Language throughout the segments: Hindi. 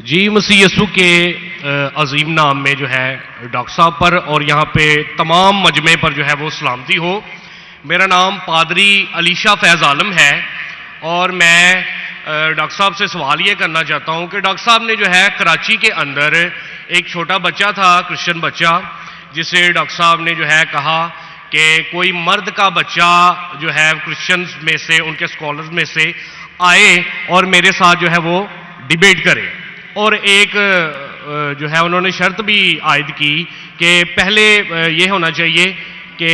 जी मसीह यसू के अजीम नाम में जो है डॉक्टर साहब पर और यहाँ पे तमाम मजमे पर जो है वो सलामती हो। मेरा नाम पादरी अलीशा फैज़ आलम है और मैं डॉक्टर साहब से सवाल ये करना चाहता हूँ कि डॉक्टर साहब ने जो है कराची के अंदर एक छोटा बच्चा था, क्रिश्चियन बच्चा, जिसे डॉक्टर साहब ने जो है कहा कि कोई मर्द का बच्चा जो है क्रिश्चियंस में से, उनके स्कॉलर्स में से आए और मेरे साथ जो है वो डिबेट करे। और एक जो है उन्होंने शर्त भी आयद की कि पहले ये होना चाहिए कि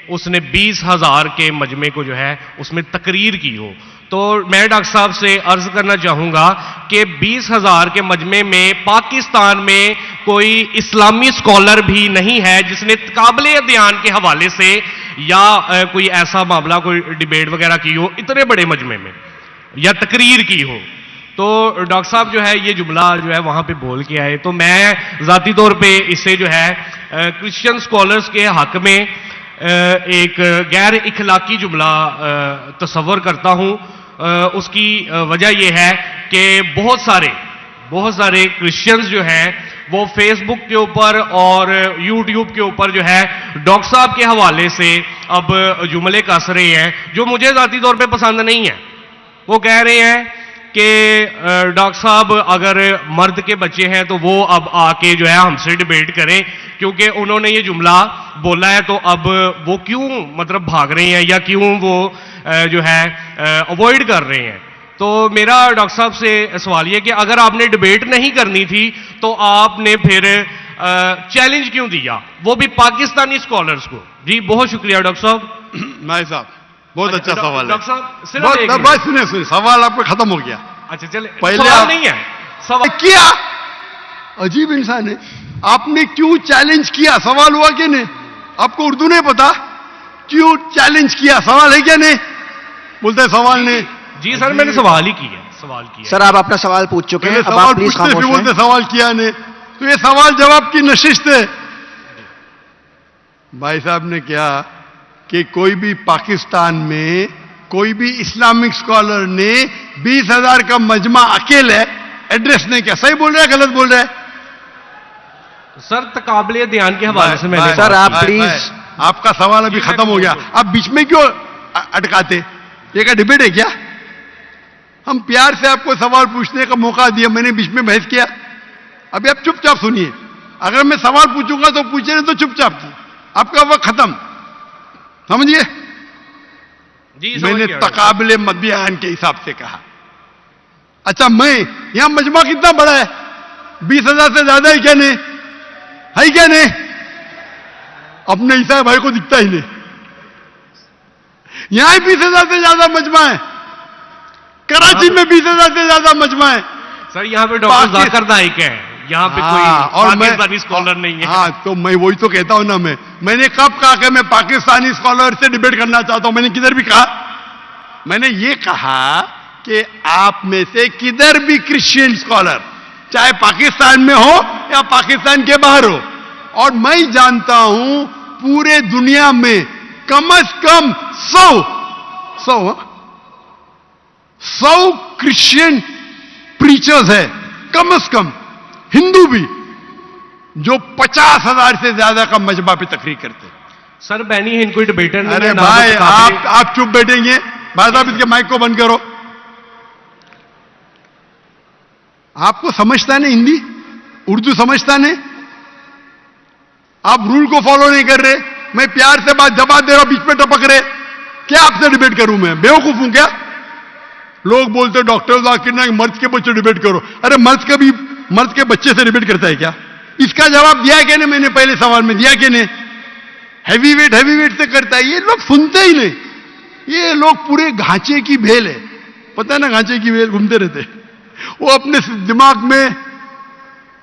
उसने 20,000 के मजमे को जो है उसमें तकरीर की हो। तो मैं डॉक्टर साहब से अर्ज करना चाहूँगा कि 20,000 के मजमे में पाकिस्तान में कोई इस्लामी स्कॉलर भी नहीं है जिसने काबिल अध्ययन के हवाले से या कोई ऐसा मामला, कोई डिबेट वगैरह की हो इतने बड़े मजमे में या तकरीर की हो। तो डॉक्टर साहब जो है ये जुमला जो है वहाँ पे बोल के आए, तो मैं ज़ाती तौर पे इसे जो है क्रिश्चियन स्कॉलर्स के हक में एक गैर इखलाकी जुमला तस्वर करता हूँ। उसकी वजह यह है कि बहुत सारे क्रिश्चियंस जो हैं वो फेसबुक के ऊपर और यूट्यूब के ऊपर जो है डॉक्टर साहब के हवाले से अब जुमले कस रहे हैं जो मुझे ज़ाती तौर पे पसंद नहीं है। वो कह रहे हैं कि डॉक्टर साहब अगर मर्द के बच्चे हैं तो वो अब आके जो है हमसे डिबेट करें, क्योंकि उन्होंने ये जुमला बोला है तो अब वो क्यों मतलब भाग रहे हैं या क्यों वो जो है अवॉइड कर रहे हैं। तो मेरा डॉक्टर साहब से सवाल ये कि अगर आपने डिबेट नहीं करनी थी तो आपने फिर चैलेंज क्यों दिया, वो भी पाकिस्तानी स्कॉलर्स को। जी बहुत शुक्रिया डॉक्टर साहब। नाई साहब बहुत अच्छा सवाल है। डॉक्टर साहब बस सुनिए, सवाल आपका खत्म हो गया। अच्छा चले, पहले सवाल नहीं है, सवाल किया। अजीब इंसान है, आपने क्यों चैलेंज किया? सवाल हुआ कि नहीं? आपको उर्दू नहीं पता? क्यों चैलेंज किया? सवाल है क्या नहीं? बोलते सवाल नहीं। जी सर मैंने सवाल ही किया, सवाल किया। सर आप अपना सवाल पूछ चुके हैं, अब सवाल आप प्लीज खामोश रहें। बोलते सवाल किया नहीं, तो ये सवाल जवाब की नशिस्त है। भाई साहब ने क्या कि कोई भी पाकिस्तान में कोई भी इस्लामिक स्कॉलर ने 20,000 का मजमा अकेले एड्रेस नहीं किया। सही बोल रहा है गलत बोल रहा है? सर तकाबले ध्यान के हवाले से मैंने सर आप प्लीज, आपका सवाल अभी खत्म हो गया, आप बीच में क्यों अटकाते? ये क्या डिबेट है क्या? हम प्यार से आपको सवाल पूछने का मौका दिया, मैंने बीच में बहस किया? अभी आप चुपचाप सुनिए। अगर मैं सवाल पूछूंगा तो पूछे नहीं तो चुपचाप की, आपका वक्त खत्म, समझिए। मैंने तकाबले मध्याह्न के हिसाब से कहा। अच्छा मैं यहां मजमा कितना बड़ा है? 20,000 से ज्यादा है क्या नहीं? है क्या नहीं? अपने ईसा भाई को दिखता ही नहीं। यहां 20,000 से ज्यादा मजमा है, कराची में 20,000 से ज्यादा मजमा है। सर यहाँ पे डॉक्टर जाकिर नाइक है, यहाँ पे कोई पाकिस्तानी स्कॉलर नहीं है। हाँ तो मैं वही तो कहता हूं ना। मैंने कब कहा कि मैं पाकिस्तानी स्कॉलर से डिबेट करना चाहता हूं? मैंने किधर भी कहा? मैंने ये कहा कि आप में से किधर भी क्रिश्चियन स्कॉलर, चाहे पाकिस्तान में हो या पाकिस्तान के बाहर हो, और मैं जानता हूं पूरे दुनिया में कम से कम 100 क्रिश्चियन प्रीचर्स है, कम से कम हिंदू भी, जो 50,000 से ज्यादा का मजमा पे तकरीर करते हैं। सर बैनी हिंद कोई डिबेटर नहीं। अरे भाई आप चुप बैठेंगे? भाई साहब इसके माइक को बंद करो। आपको समझता नहीं हिंदी, उर्दू समझता नहीं, आप रूल को फॉलो नहीं कर रहे। मैं प्यार से बात जवाब दे रहा हूं, बीच में टपक रहे। क्या आपसे डिबेट करूं? मैं बेवकूफ हूं क्या? लोग बोलते डॉक्टर जाकिर नाइक मर्द के बच्चे डिबेट करो। अरे मर्द के बच्चे से डिबेट करता है क्या? इसका जवाब दिया क्या नहीं? मैंने पहले सवाल में दिया कि नहीं? हैवी वेट से करता है। ये लोग सुनते ही नहीं। ये लोग पूरे घांचे की भेल है, पता है ना, घांचे की भेल घूमते रहते। वो अपने दिमाग में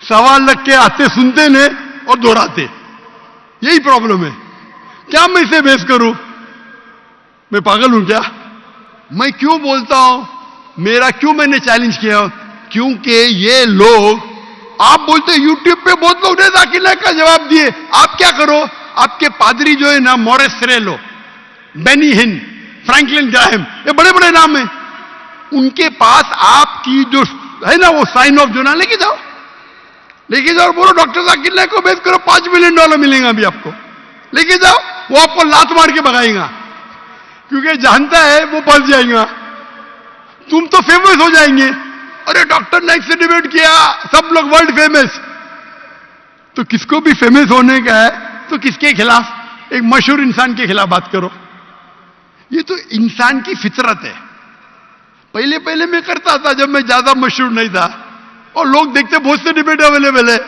सवाल रख के आते, सुनते नहीं और दोहराते। यही प्रॉब्लम है। क्या मैं इसे बहस करूं? मैं पागल हूं क्या? मैं क्यों बोलता हूं? क्यों मैंने चैलेंज किया? क्योंकि ये लोग, आप बोलते यूट्यूब पे बहुत लोग ने जाकिर नाइक का जवाब दिए। आप क्या करो? आपके पादरी जो है ना, मोरेस सिरेलो, बेनी हिन, फ्रैंकलिन ग्राहम, ये बड़े बड़े नाम हैं, उनके पास आपकी जो है ना वो साइन ऑफ जोना, लेके जाओ और बोलो डॉक्टर जाकिर नाइक को भेज करो, $5 मिलियन मिलेगा अभी आपको, लेके जाओ। वो आपको लात मार के भगाएगा, क्योंकि जानता है वो फंस जाएगा, तुम तो फेमस हो जाएंगे। अरे डॉक्टर नाइक से डिबेट किया, सब लोग वर्ल्ड फेमस। तो किसको भी फेमस होने का है तो किसके खिलाफ? एक मशहूर इंसान के खिलाफ बात करो। ये तो इंसान की फितरत है। पहले पहले मैं करता था जब मैं ज्यादा मशहूर नहीं था, और लोग देखते बहुत से डिबेट अवेलेबल है,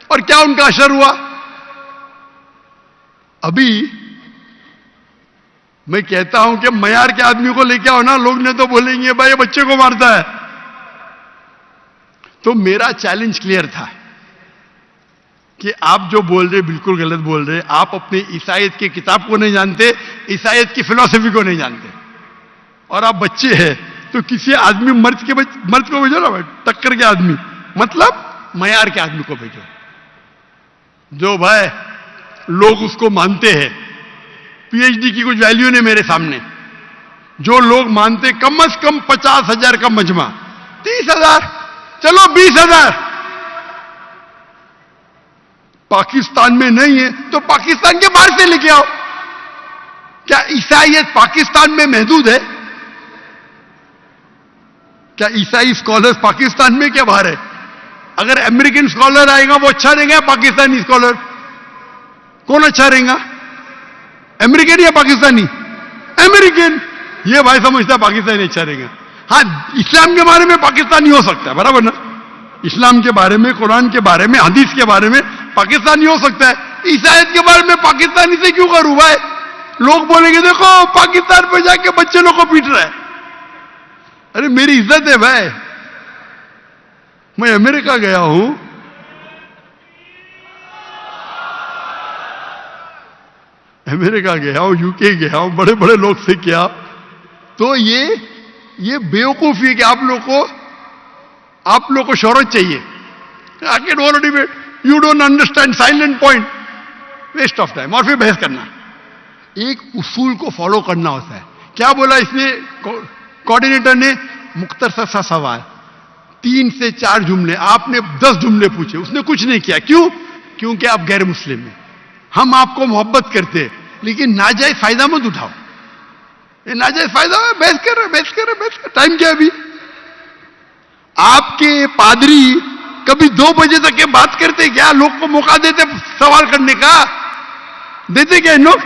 और क्या उनका असर हुआ? अभी मैं कहता हूं कि मयार के आदमी को लेके आओ ना, लोग ने तो बोलेंगे भाई ये बच्चे को मारता है। तो मेरा चैलेंज क्लियर था कि आप जो बोल रहे बिल्कुल गलत बोल रहे। आप अपने ईसाइयत की किताब को नहीं जानते, ईसाइयत की फिलॉसफी को नहीं जानते, और आप बच्चे हैं। तो किसी आदमी मर्द को भेजो ना, टक्कर के आदमी, मतलब मयार के आदमी को भेजो, जो भाई लोग उसको मानते हैं। पीएचडी की कुछ वैल्यू नहीं मेरे सामने। जो लोग मानते कम से कम 50,000 का मजमा, 30,000, चलो 20,000। पाकिस्तान में नहीं है तो पाकिस्तान के बाहर से लेके आओ। क्या ईसाइयत पाकिस्तान में महदूद है? क्या ईसाई स्कॉलर्स पाकिस्तान में क्या बाहर है? अगर अमेरिकन स्कॉलर आएगा वो अच्छा रहेगा, पाकिस्तानी स्कॉलर कौन अच्छा रहेगा? अमेरिकन या पाकिस्तानी? अमेरिकन। ये भाई समझता है पाकिस्तानी अच्छा रहेगा। हाँ, इस्लाम के बारे में पाकिस्तानी हो सकता है, बराबर ना? इस्लाम के बारे में, कुरान के बारे में, हदीस के बारे में पाकिस्तानी हो सकता है। ईसाइयत के बारे में पाकिस्तानी से क्यों करूं भाई? लोग बोलेंगे देखो पाकिस्तान पे जाके बच्चे लोग को पीट रहा है। अरे मेरी इज्जत है भाई, मैं अमेरिका गया हूं, यूके गया हूं, बड़े बड़े लोग से किया। तो ये बेवकूफी है कि आप लोग को शोहरत चाहिए। I can want to debate, you don't understand, silent point, waste of time, और फिर बहस करना। एक उसूल को फॉलो करना होता है। क्या बोला इसने कोऑर्डिनेटर ने? मुख्तसर सा सवाल, 3 से 4 जुमले, आपने 10 जुमले पूछे, उसने कुछ नहीं किया। क्यों? क्योंकि आप गैर मुस्लिम हैं। हम आपको मोहब्बत करते हैं, लेकिन नाजायज फायदा मत उठाओ। ये नाजायज फायदा है, बहस कर, टाइम क्या अभी? आपके पादरी कभी 2 बजे तक के बात करते क्या? लोग को मौका देते सवाल करने का? देते क्या इन लोग?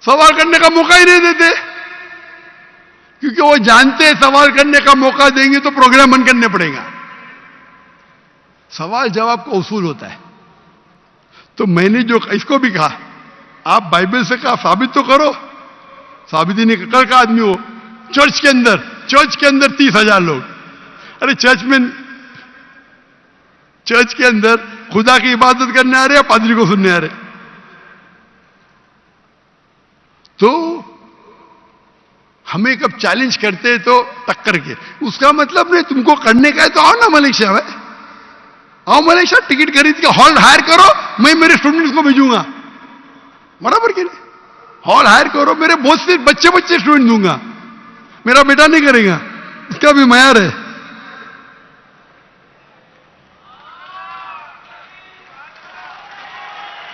सवाल करने का मौका ही नहीं देते, क्योंकि वो जानते हैं सवाल करने का मौका देंगे तो प्रोग्राम बंद करने पड़ेगा। सवाल जवाब का उसूल होता है। तो मैंने जो इसको भी कहा, आप बाइबल से कहा साबित तो करो। साबित ही नहीं कर का आदमी हो। चर्च के अंदर 30,000 लोग। अरे चर्च के अंदर खुदा की इबादत करने आ रहे या पादरी को सुनने आ रहे? तो हमें कब चैलेंज करते हैं तो टक्कर के, उसका मतलब नहीं तुमको करने का है तो आओ ना मलेशिया में, आओ मलेशिया, टिकट खरीद के हॉल हायर करो, मैं मेरे स्टूडेंट्स को भेजूंगा, बराबर के नहीं? हॉल हायर करो, मेरे बहुत से बच्चे स्टूडेंट दूंगा, मेरा बेटा नहीं करेगा, इसका भी मयार है।